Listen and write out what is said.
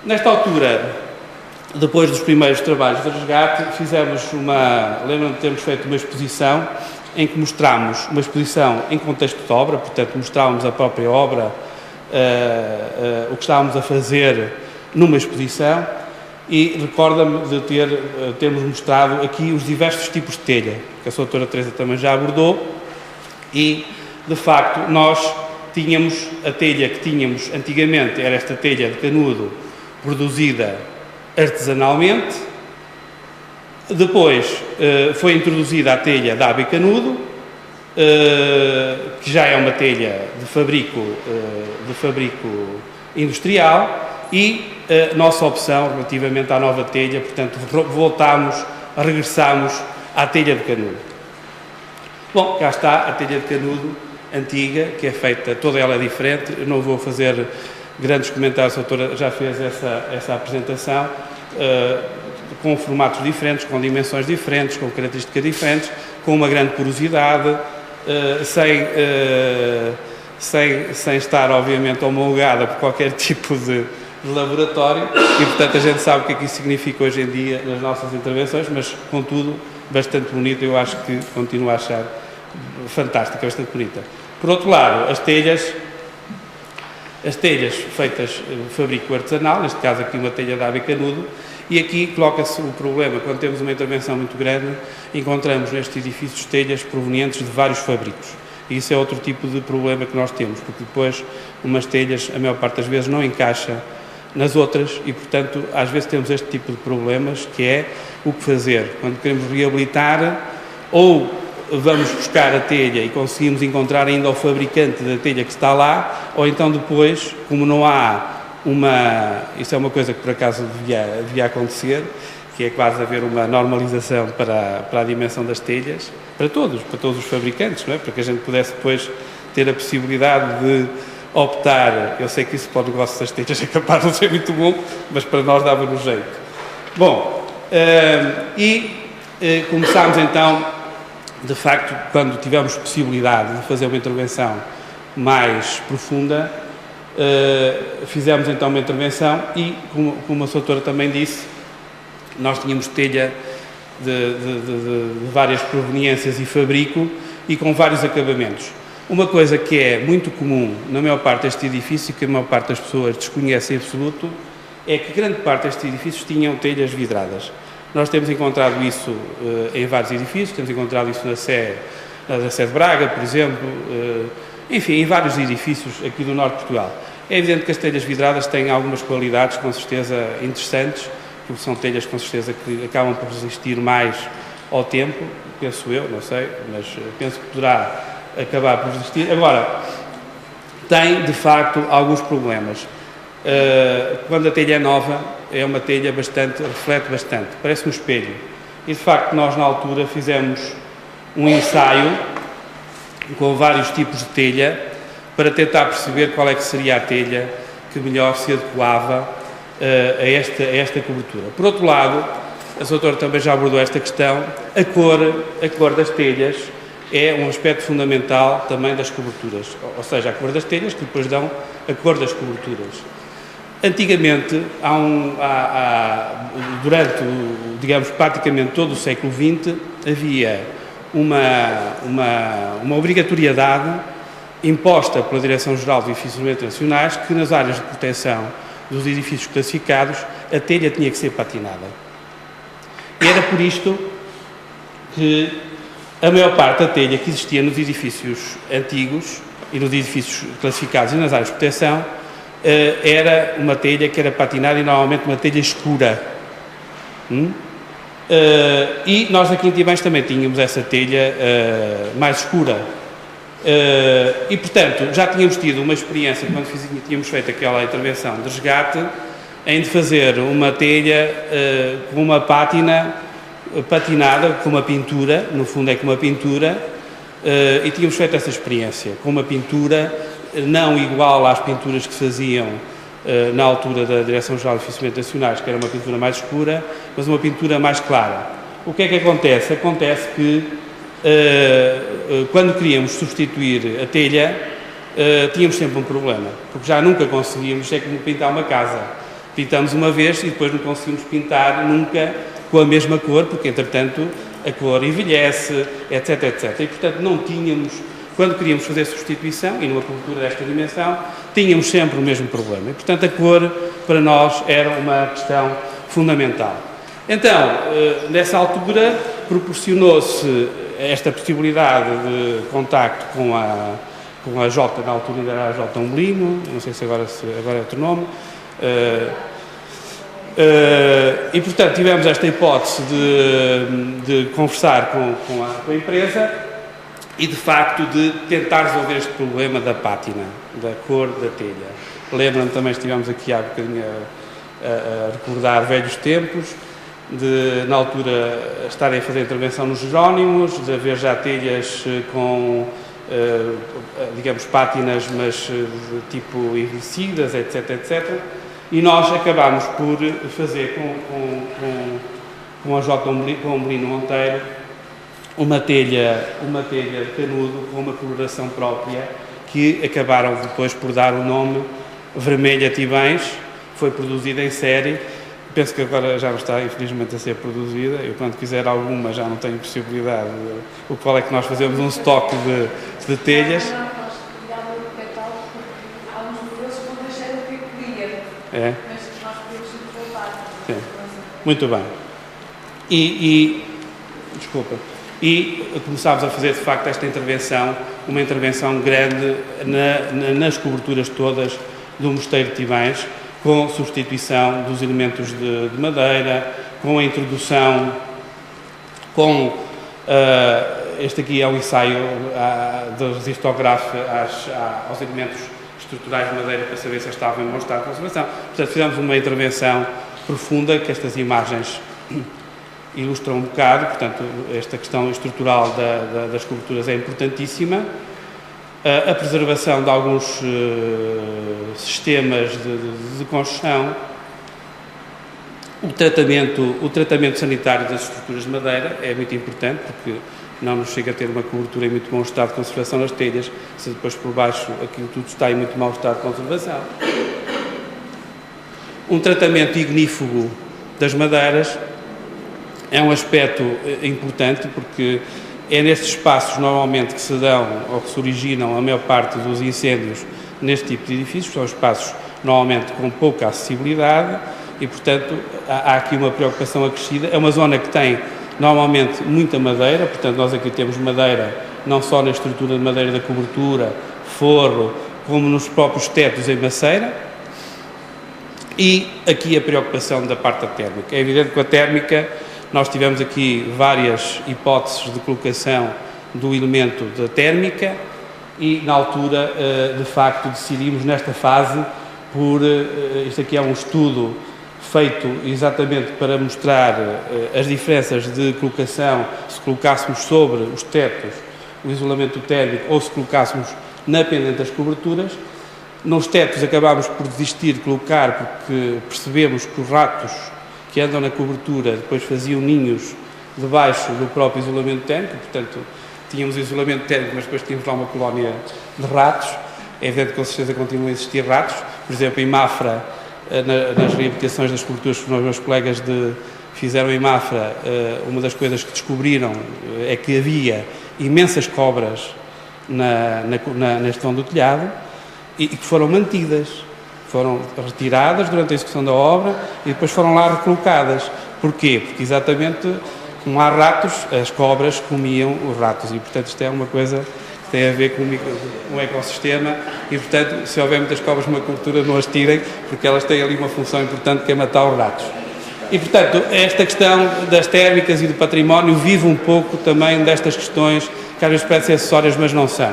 Nesta altura, depois dos primeiros trabalhos de resgate, lembro-me de termos feito uma exposição em que mostrámos uma exposição em contexto de obra, portanto mostrávamos a própria obra, o que estávamos a fazer numa exposição, e recorda-me de termos mostrado aqui os diversos tipos de telha, que a sua doutora Teresa também já abordou, e de facto nós tínhamos a telha que tínhamos antigamente, era esta telha de canudo produzida artesanalmente. Depois foi introduzida a telha de aba e canudo, que já é uma telha de fabrico industrial, e a nossa opção relativamente à nova telha, portanto, regressamos à telha de canudo. Bom, cá está a telha de canudo antiga, que é feita, toda ela diferente. Eu não vou fazer grandes comentários, a doutora já fez essa apresentação, com formatos diferentes, com dimensões diferentes, com características diferentes, com uma grande porosidade, sem estar, obviamente, homologada por qualquer tipo de laboratório, e, portanto, a gente sabe o que é que isso significa hoje em dia nas nossas intervenções, mas, contudo, bastante bonita. Eu acho que continuo a achar fantástica, bastante bonita. Por outro lado, as telhas feitas de fabrico artesanal, neste caso aqui uma telha de aba e canudo, e aqui coloca-se o problema, quando temos uma intervenção muito grande, encontramos nestes edifícios telhas provenientes de vários fabricos. E isso é outro tipo de problema que nós temos, porque depois umas telhas, a maior parte das vezes, não encaixa nas outras e, portanto, às vezes temos este tipo de problemas, que é o que fazer. Quando queremos reabilitar, ou vamos buscar a telha e conseguimos encontrar ainda o fabricante da telha que está lá, ou então depois, como não há isso é uma coisa que por acaso devia acontecer, que é quase haver uma normalização para a dimensão das telhas, para todos os fabricantes, não é? Para que a gente pudesse depois ter a possibilidade de optar. Eu sei que isso para o negócio das telhas é capaz de não ser muito bom, mas para nós dava-nos jeito. Bom, começámos então, de facto, quando tivemos possibilidade de fazer uma intervenção mais profunda, fizemos então uma intervenção e, como a sua doutora também disse, nós tínhamos telha de várias proveniências e fabrico e com vários acabamentos. Uma coisa que é muito comum na maior parte deste edifício, que a maior parte das pessoas desconhece em absoluto, é que grande parte destes edifícios tinham telhas vidradas. Nós temos encontrado isso em vários edifícios, temos encontrado isso na Sé de Braga, por exemplo, enfim, em vários edifícios aqui do norte de Portugal. É evidente que as telhas vidradas têm algumas qualidades, com certeza, interessantes, porque são telhas, com certeza, que acabam por resistir mais ao tempo, penso eu, não sei, mas penso que poderá acabar por resistir. Agora, tem, de facto, alguns problemas. Quando a telha é nova, é uma telha reflete bastante, parece um espelho. E, de facto, nós, na altura, fizemos um ensaio com vários tipos de telha para tentar perceber qual é que seria a telha que melhor se adequava a esta cobertura. Por outro lado, a doutora também já abordou esta questão, a cor das telhas é um aspecto fundamental também das coberturas, ou seja, a cor das telhas que depois dão a cor das coberturas. Antigamente, durante, digamos, praticamente todo o século XX, havia uma obrigatoriedade imposta pela Direção-Geral de Edifícios Internacionais que nas áreas de proteção dos edifícios classificados a telha tinha que ser patinada. E era por isto que a maior parte da telha que existia nos edifícios antigos e nos edifícios classificados e nas áreas de proteção era uma telha que era patinada e normalmente uma telha escura. E nós aqui em Guimarães também tínhamos essa telha mais escura. E, portanto, já tínhamos tido uma experiência, quando tínhamos feito aquela intervenção de resgate, em de fazer uma telha com uma pátina patinada, com uma pintura, no fundo é com uma pintura, e tínhamos feito essa experiência, com uma pintura não igual às pinturas que se faziam na altura da Direção-Geral de Edifícios Nacionais, que era uma pintura mais escura, mas uma pintura mais clara. O que é que acontece? Acontece que quando queríamos substituir a telha, tínhamos sempre um problema, porque já nunca conseguíamos, é como pintar uma casa. Pintamos uma vez e depois não conseguimos pintar nunca com a mesma cor, porque entretanto a cor envelhece, etc, etc. E portanto não tínhamos, quando queríamos fazer substituição, e numa cultura desta dimensão, tínhamos sempre o mesmo problema. E portanto a cor para nós era uma questão fundamental. Então, nessa altura, proporcionou-se esta possibilidade de contacto com a Jota, na altura era a Jota Umbelino, não sei se agora é outro nome, e portanto tivemos esta hipótese de conversar com a empresa e de facto de tentar resolver este problema da pátina, da cor da telha. Lembro-me também, estivemos aqui há um bocadinho a recordar velhos tempos, de na altura estarem a fazer intervenção nos Jerónimos, de haver já telhas com digamos pátinas, mas de tipo envelhecidas, etc, etc. E nós acabámos por fazer com a Jota Umbelino Monteiro uma telha de canudo com uma coloração própria, que acabaram depois por dar o nome Vermelha Tibães. Foi produzida em série. Penso que agora já está, infelizmente, a ser produzida. Eu, quando quiser alguma, já não tenho possibilidade. O qual é que nós fazemos um estoque de telhas. É. Muito bem. Desculpa. E começámos a fazer, de facto, esta intervenção, uma intervenção grande nas coberturas todas do Mosteiro de Tibães, com substituição dos elementos de madeira, com a introdução, este aqui é um ensaio do registográfico aos elementos estruturais de madeira para saber se estavam em bom estado de conservação. Portanto, fizemos uma intervenção profunda, que estas imagens ilustram um bocado. Portanto, esta questão estrutural das coberturas é importantíssima. A preservação de alguns sistemas de construção, o tratamento sanitário das estruturas de madeira é muito importante, porque não nos chega a ter uma cobertura em muito bom estado de conservação nas telhas, se depois por baixo aquilo tudo está em muito mau estado de conservação. Um tratamento ignífugo das madeiras é um aspecto importante, porque é nestes espaços, normalmente, que se dão ou que se originam a maior parte dos incêndios neste tipo de edifícios. São espaços, normalmente, com pouca acessibilidade e, portanto, há aqui uma preocupação acrescida. É uma zona que tem, normalmente, muita madeira. Portanto, nós aqui temos madeira, não só na estrutura de madeira da cobertura, forro, como nos próprios tetos em maceira. E aqui a preocupação da parte da térmica. É evidente que a térmica, nós tivemos aqui várias hipóteses de colocação do elemento da térmica e, na altura, de facto, decidimos nesta fase isto aqui é um estudo feito exatamente para mostrar as diferenças de colocação, se colocássemos sobre os tetos o isolamento térmico ou se colocássemos na pendente das coberturas. Nos tetos acabámos por desistir de colocar, porque percebemos que os ratos que andam na cobertura depois faziam ninhos debaixo do próprio isolamento térmico. Portanto, tínhamos isolamento térmico, mas depois tínhamos lá uma colónia de ratos. É evidente que com certeza continuam a existir ratos. Por exemplo, em Mafra, nas reabilitações das coberturas que os meus colegas fizeram em Mafra, uma das coisas que descobriram é que havia imensas cobras neste vão do telhado e que foram mantidas. Foram retiradas durante a execução da obra e depois foram lá recolocadas. Porquê? Porque exatamente, como há ratos, as cobras comiam os ratos e, portanto, isto é uma coisa que tem a ver com um ecossistema e, portanto, se houver muitas cobras numa cobertura, não as tirem, porque elas têm ali uma função importante que é matar os ratos. E, portanto, esta questão das térmicas e do património vive um pouco também destas questões que às vezes parecem acessórias, mas não são.